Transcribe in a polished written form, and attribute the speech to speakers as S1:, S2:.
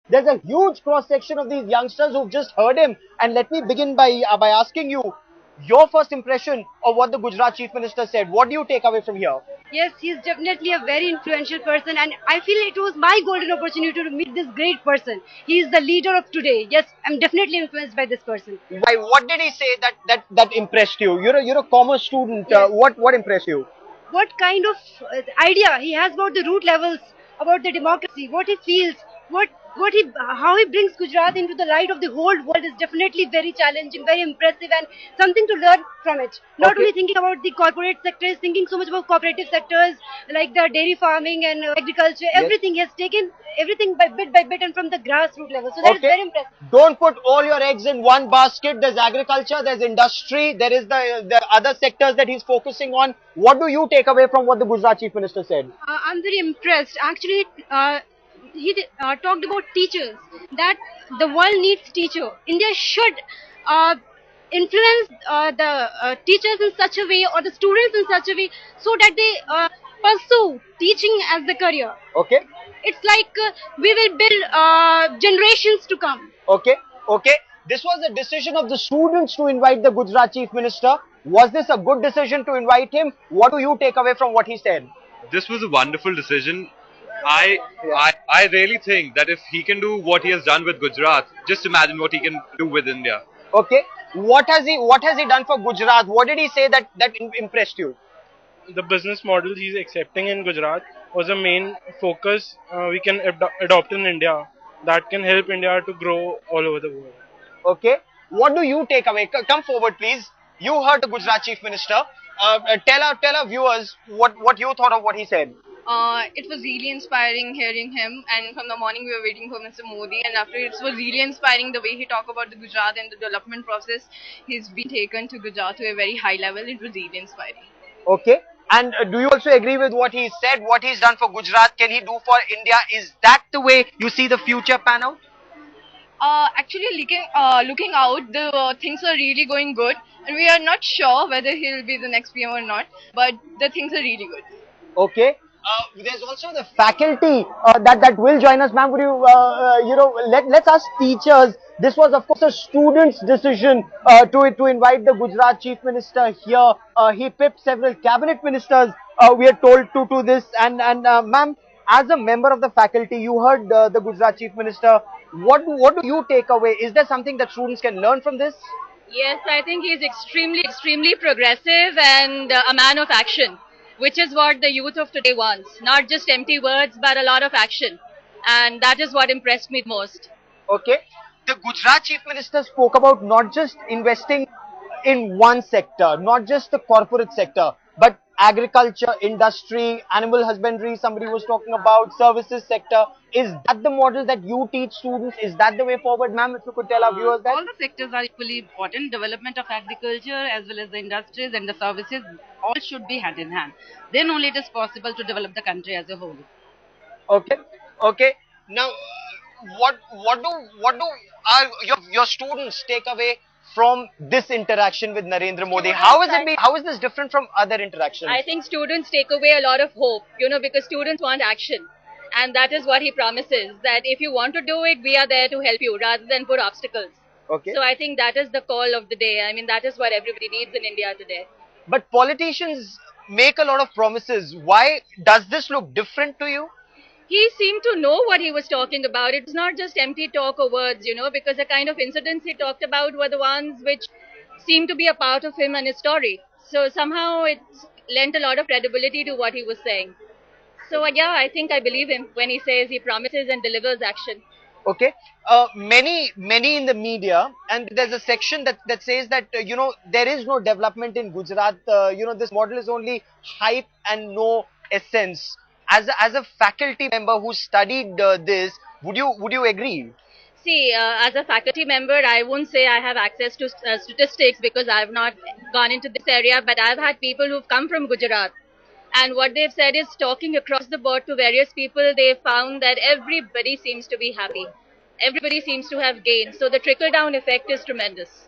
S1: There's a huge cross section of these youngsters who've just heard him. And let me begin by asking you your first impression of what the Gujarat Chief Minister said. What do you take away from here?
S2: Yes, he's definitely a very influential person, and I feel it was my golden opportunity to meet this great person. He is the leader of today. Yes, I'm definitely influenced by this person.
S1: Why? What did he say that impressed you? You're a commerce student.
S2: Yes,
S1: What impressed you?
S2: what kind of idea he has about the root levels, about the democracy, what he feels, what what he how he brings Gujarat into the light of the whole world is definitely very challenging, very impressive, and something to learn from it. Not
S1: Okay.
S2: only thinking about the corporate sector, he's thinking so much about cooperative sectors like the dairy farming and agriculture.
S1: Yes.
S2: Everything he has taken everything by bit and from the grassroots level. So that is
S1: Okay.
S2: very impressive.
S1: Don't put all your eggs in one basket. There's agriculture, there's industry, there is the other sectors that he's focusing on. What do you take away from what the Gujarat Chief Minister said?
S2: I'm very impressed. Actually, talked about teachers, that the world needs teacher. India should uh, influence the teachers in such a way, or the students in such a way, so that they pursue teaching as the career.
S1: Okay.
S2: It's like we will build generations to come.
S1: Okay. Okay. This was a decision of the students to invite the Gujarat Chief Minister. Was this a good decision to invite him? What do you take away from what he said?
S3: This was a wonderful decision. I really think that if he can do what he has done with Gujarat, just imagine what he can do with India.
S1: Okay. What has he done for Gujarat? What did he say that impressed you?
S4: The business model he's accepting in Gujarat was a main focus we can adopt in India that can help India to grow all over the world.
S1: Okay. What do you take away? Come forward, please. You heard the Gujarat Chief Minister. Tell our viewers what you thought of what he said.
S5: It was really inspiring hearing him, and from the morning we were waiting for Mr. Modi, and after it was really inspiring the way he talked about the Gujarat and the development process. He's been taken to Gujarat to a very high level. It was really inspiring.
S1: Okay. And do you also agree with what he said? What he's done for Gujarat, can he do for India? Is that the way you see the future pan out?
S5: Actually, looking out, the things are really going good, and we are not sure whether he'll be the next PM or not, but the things are really good.
S1: Okay. There's also the faculty that will join us, ma'am. Would you let's ask teachers. This was of course a student's decision to invite the Gujarat Chief Minister here. He pipped several cabinet ministers. We are told to this, and ma'am, as a member of the faculty, you heard the Gujarat Chief Minister. What do you take away? Is there something that students can learn from this?
S6: Yes, I think he's extremely progressive and a man of action, which is what the youth of today wants. Not just empty words, but a lot of action. And that is what impressed me most.
S1: Okay. The Gujarat Chief Minister spoke about not just investing in one sector, not just the corporate sector, but agriculture, industry, animal husbandry, somebody was talking about services sector. Is that the model that you teach students? Is that the way forward, ma'am? If you could tell our viewers that.
S7: All the sectors are equally important. Development of agriculture as well as the industries and the services all should be hand in hand. Then only it is possible to develop the country as a whole.
S1: Okay. Okay. Now, what do your students take away from this interaction with Narendra Modi? How is this different from other interactions?
S6: I think students take away a lot of hope, because students want action. And that is what he promises, that if you want to do it, we are there to help you rather than put obstacles.
S1: Okay.
S6: So I think that is the call of the day. I mean, that is what everybody needs in India today.
S1: But politicians make a lot of promises. Why does this look different to you?
S6: He seemed to know what he was talking about. It's not just empty talk or words, because the kind of incidents he talked about were the ones which seemed to be a part of him and his story. So somehow it lent a lot of credibility to what he was saying. So yeah, I think I believe him when he says he promises and delivers action.
S1: Okay. Many in the media, and there's a section that says that there is no development in Gujarat. This model is only hype and no essence. As a faculty member who studied this, would you agree?
S6: See, as a faculty member, I won't say I have access to statistics because I've not gone into this area, but I've had people who've come from Gujarat. And what they've said is, talking across the board to various people, they found that everybody seems to be happy. Everybody seems to have gained. So the trickle-down effect is tremendous.